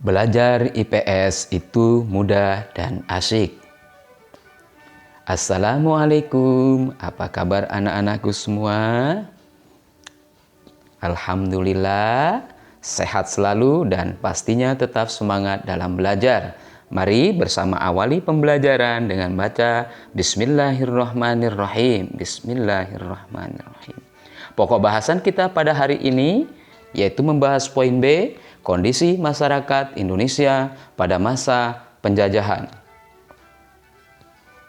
Belajar IPS itu mudah dan asik. Assalamualaikum, apa kabar anak-anakku semua? Alhamdulillah, sehat selalu dan pastinya tetap semangat dalam belajar. Mari bersama awali pembelajaran dengan baca Bismillahirrahmanirrahim. Bismillahirrahmanirrahim. Pokok bahasan kita pada hari ini yaitu membahas poin B, kondisi masyarakat Indonesia pada masa penjajahan.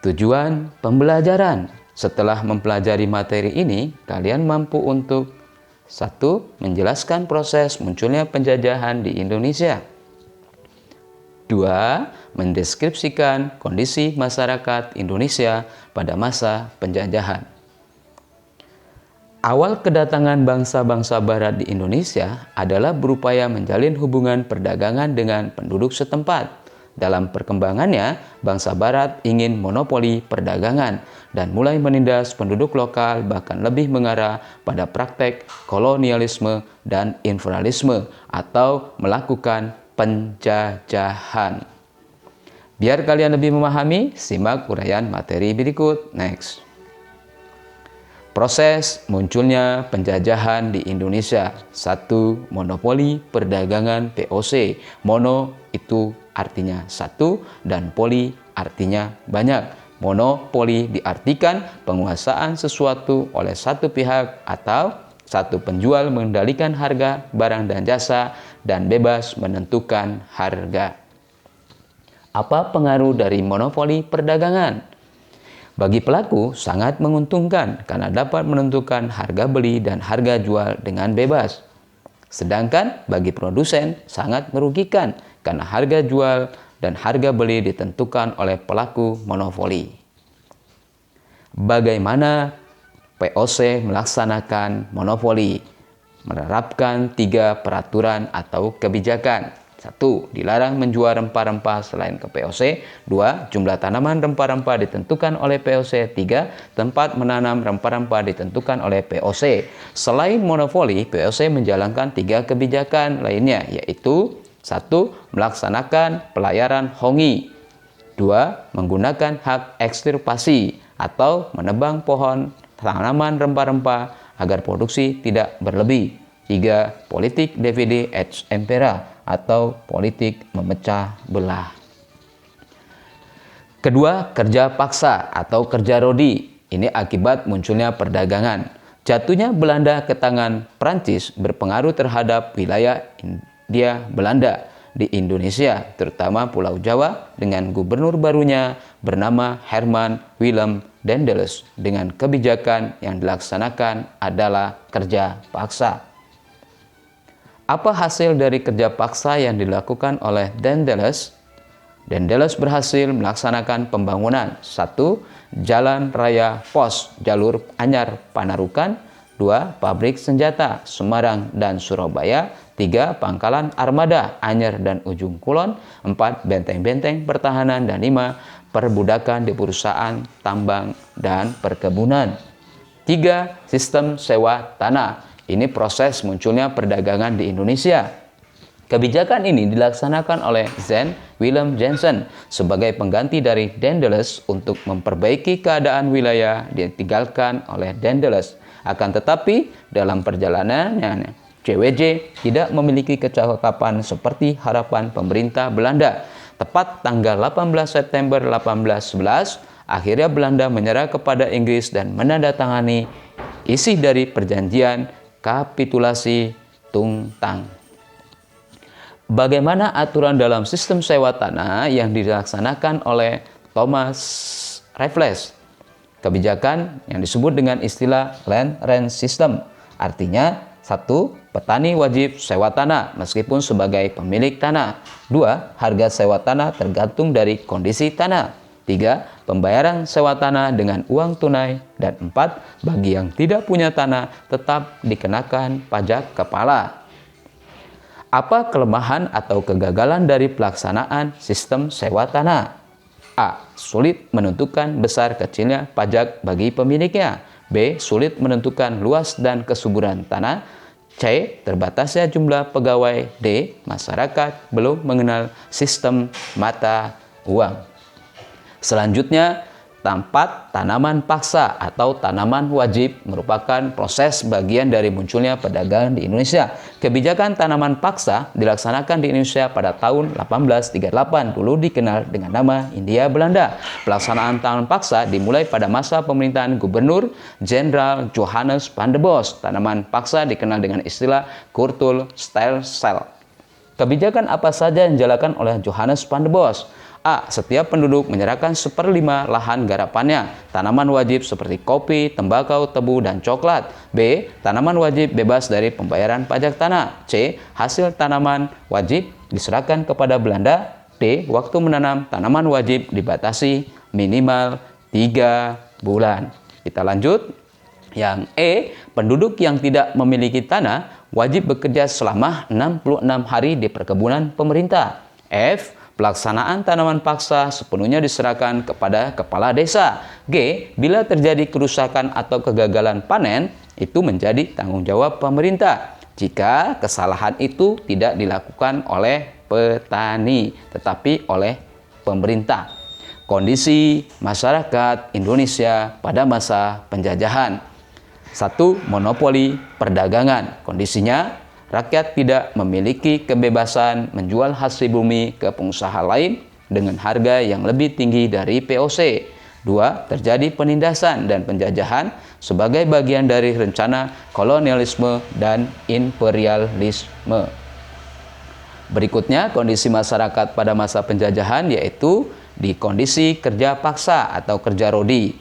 Tujuan pembelajaran. Setelah mempelajari materi ini, kalian mampu untuk 1. Menjelaskan proses munculnya penjajahan di Indonesia. 2. Mendeskripsikan kondisi masyarakat Indonesia pada masa penjajahan. Awal kedatangan bangsa-bangsa barat di Indonesia adalah berupaya menjalin hubungan perdagangan dengan penduduk setempat. Dalam perkembangannya, bangsa barat ingin monopoli perdagangan dan mulai menindas penduduk lokal, bahkan lebih mengarah pada praktek kolonialisme dan imperialisme atau melakukan penjajahan. Biar kalian lebih memahami, simak uraian materi berikut. Next. Proses munculnya penjajahan di Indonesia. 1. Monopoli perdagangan VOC. Mono itu artinya satu dan poli artinya banyak. Monopoli diartikan penguasaan sesuatu oleh satu pihak atau satu penjual mengendalikan harga barang dan jasa dan bebas menentukan harga. Apa pengaruh dari monopoli perdagangan? Bagi pelaku sangat menguntungkan karena dapat menentukan harga beli dan harga jual dengan bebas. Sedangkan bagi produsen sangat merugikan karena harga jual dan harga beli ditentukan oleh pelaku monopoli. Bagaimana VOC melaksanakan monopoli? Menerapkan 3 peraturan atau kebijakan. 1. Dilarang menjual rempah-rempah selain ke VOC. 2. Jumlah tanaman rempah-rempah ditentukan oleh VOC. 3. Tempat menanam rempah-rempah ditentukan oleh VOC. Selain monopoli, VOC menjalankan 3 kebijakan lainnya, yaitu 1. Melaksanakan pelayaran hongi. 2. Menggunakan hak ekstirpasi atau menebang pohon tanaman rempah-rempah agar produksi tidak berlebih. 3. Politik divide et impera atau politik memecah belah. Kedua, kerja paksa atau kerja rodi. Ini akibat munculnya perdagangan. Jatuhnya Belanda ke tangan Prancis berpengaruh terhadap wilayah Hindia Belanda di Indonesia, terutama Pulau Jawa, dengan gubernur barunya bernama Herman Willem Daendels. Dengan kebijakan yang dilaksanakan adalah kerja paksa. Apa hasil dari kerja paksa yang dilakukan oleh Daendels? Daendels berhasil melaksanakan pembangunan 1. Jalan Raya Pos Jalur Anyar Panarukan. 2. Pabrik senjata Semarang dan Surabaya. 3. Pangkalan armada Anyer dan Ujung Kulon. 4. Benteng-benteng pertahanan. Dan 5. Perbudakan di perusahaan tambang dan perkebunan. 3. Sistem sewa tanah. Ini proses munculnya perdagangan di Indonesia. Kebijakan ini dilaksanakan oleh Jan Willem Jansen sebagai pengganti dari Daendels untuk memperbaiki keadaan wilayah ditinggalkan oleh Daendels. Akan tetapi dalam perjalanannya, JWJ tidak memiliki kecakapan seperti harapan pemerintah Belanda. Tepat tanggal 18 September 1811, akhirnya Belanda menyerah kepada Inggris dan menandatangani isi dari perjanjian kapitulasi Tungtang. Bagaimana aturan dalam sistem sewa tanah yang dilaksanakan oleh Thomas Raffles? Kebijakan yang disebut dengan istilah land rent system. Artinya 1. Petani wajib sewa tanah meskipun sebagai pemilik tanah. 2. Harga sewa tanah tergantung dari kondisi tanah. 3. Pembayaran sewa tanah dengan uang tunai. Dan 4. Bagi yang tidak punya tanah tetap dikenakan pajak kepala. Apa kelemahan atau kegagalan dari pelaksanaan sistem sewa tanah? A. Sulit menentukan besar kecilnya pajak bagi pemiliknya. B. Sulit menentukan luas dan kesuburan tanah. C. Terbatasnya jumlah pegawai. D. Masyarakat belum mengenal sistem mata uang. Selanjutnya, tempat tanaman paksa atau tanaman wajib merupakan proses bagian dari munculnya perdagangan di Indonesia. Kebijakan tanaman paksa dilaksanakan di Indonesia pada tahun 1838, dulu dikenal dengan nama Hindia Belanda. Pelaksanaan tanaman paksa dimulai pada masa pemerintahan Gubernur Jenderal Johannes van der Bos. Tanaman paksa dikenal dengan istilah Kulturstelsel. Kebijakan apa saja yang dijalankan oleh Johannes van der Bos? A. Setiap penduduk menyerahkan 1/5 lahan garapannya. Tanaman wajib seperti kopi, tembakau, tebu, dan coklat. B. Tanaman wajib bebas dari pembayaran pajak tanah. C. Hasil tanaman wajib diserahkan kepada Belanda. D. Waktu menanam tanaman wajib dibatasi minimal 3 bulan. Kita lanjut. Yang E. Penduduk yang tidak memiliki tanah wajib bekerja selama 66 hari di perkebunan pemerintah. F. Pelaksanaan tanaman paksa sepenuhnya diserahkan kepada kepala desa. G. Bila terjadi kerusakan atau kegagalan panen, itu menjadi tanggung jawab pemerintah. Jika kesalahan itu tidak dilakukan oleh petani, tetapi oleh pemerintah. Kondisi masyarakat Indonesia pada masa penjajahan. 1. Monopoli perdagangan. Kondisinya, rakyat tidak memiliki kebebasan menjual hasil bumi ke pengusaha lain dengan harga yang lebih tinggi dari POC. 2. Terjadi penindasan dan penjajahan sebagai bagian dari rencana kolonialisme dan imperialisme. Berikutnya, kondisi masyarakat pada masa penjajahan yaitu di kondisi kerja paksa atau kerja rodi.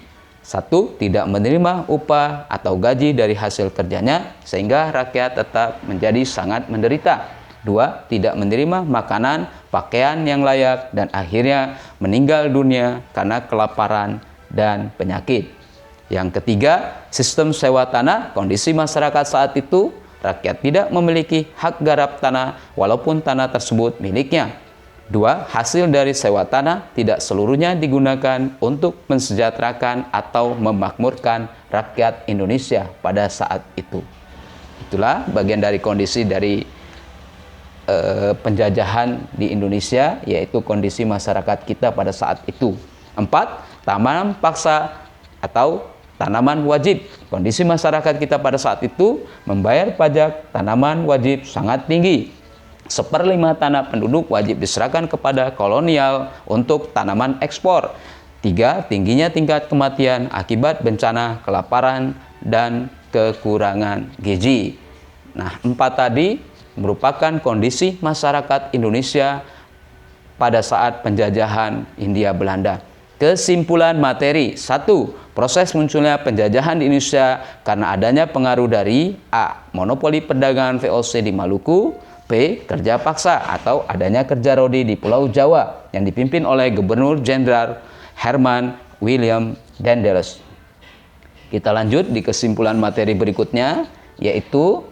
1. Tidak menerima upah atau gaji dari hasil kerjanya sehingga rakyat tetap menjadi sangat menderita. 2. Tidak menerima makanan, pakaian yang layak dan akhirnya meninggal dunia karena kelaparan dan penyakit. Yang ketiga, sistem sewa tanah. Kondisi masyarakat saat itu, rakyat tidak memiliki hak garap tanah walaupun tanah tersebut miliknya. 2. Hasil dari sewa tanah tidak seluruhnya digunakan untuk mensejahterakan atau memakmurkan rakyat Indonesia pada saat itu. Itulah bagian dari kondisi dari penjajahan di Indonesia, yaitu kondisi masyarakat kita pada saat itu. 4. Tanaman paksa atau tanaman wajib. Kondisi masyarakat kita pada saat itu membayar pajak tanaman wajib sangat tinggi. 1/5 tanah penduduk wajib diserahkan kepada kolonial untuk tanaman ekspor. 3. Tingginya tingkat kematian akibat bencana, kelaparan, dan kekurangan gizi. Nah, 4 tadi merupakan kondisi masyarakat Indonesia pada saat penjajahan Hindia Belanda. Kesimpulan materi. 1. Proses munculnya penjajahan di Indonesia karena adanya pengaruh dari A. Monopoli perdagangan VOC di Maluku. B. Kerja paksa atau adanya kerja rodi di Pulau Jawa yang dipimpin oleh Gubernur Jenderal Herman William Daendels. Kita lanjut di kesimpulan materi berikutnya, yaitu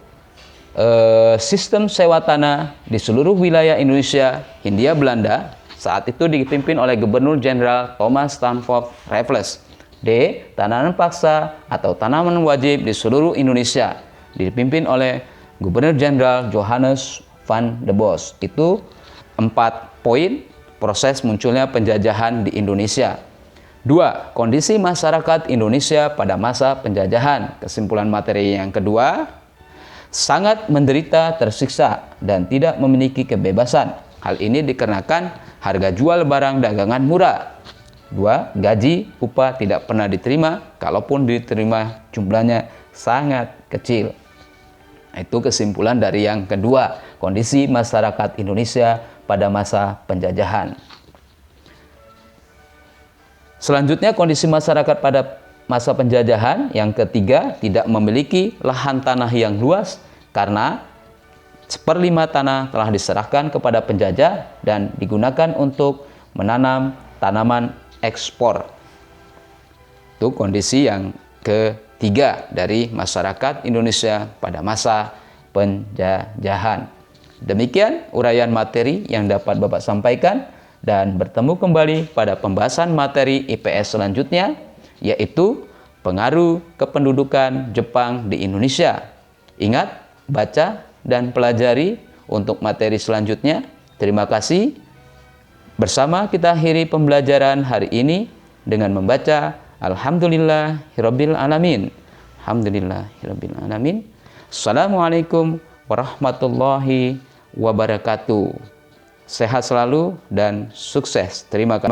sistem sewa tanah di seluruh wilayah Indonesia Hindia Belanda saat itu dipimpin oleh Gubernur Jenderal Thomas Stanford Raffles. D. Tanaman paksa atau tanaman wajib di seluruh Indonesia dipimpin oleh Gubernur Jenderal Johannes van der Bos. Itu 4 poin proses munculnya penjajahan di Indonesia. 2. Kondisi masyarakat Indonesia pada masa penjajahan. Kesimpulan materi yang kedua, sangat menderita, tersiksa, dan tidak memiliki kebebasan. Hal ini dikarenakan harga jual barang dagangan murah. 2. Gaji, upah tidak pernah diterima, kalaupun diterima jumlahnya sangat kecil. Itu kesimpulan dari yang kedua, kondisi masyarakat Indonesia pada masa penjajahan. Selanjutnya, kondisi masyarakat pada masa penjajahan. Yang ketiga, tidak memiliki lahan tanah yang luas karena 1/5 tanah telah diserahkan kepada penjajah dan digunakan untuk menanam tanaman ekspor. Itu kondisi yang ketiga dari masyarakat Indonesia pada masa penjajahan. Demikian uraian materi yang dapat Bapak sampaikan, dan bertemu kembali pada pembahasan materi IPS selanjutnya, yaitu pengaruh kependudukan Jepang di Indonesia. Ingat, baca dan pelajari untuk materi selanjutnya. Terima kasih. Bersama kita akhiri pembelajaran hari ini dengan membaca Alhamdulillahirabbil alamin. Alhamdulillahirabbil alamin. Assalamualaikum warahmatullahi wabarakatuh. Sehat selalu dan sukses. Terima kasih.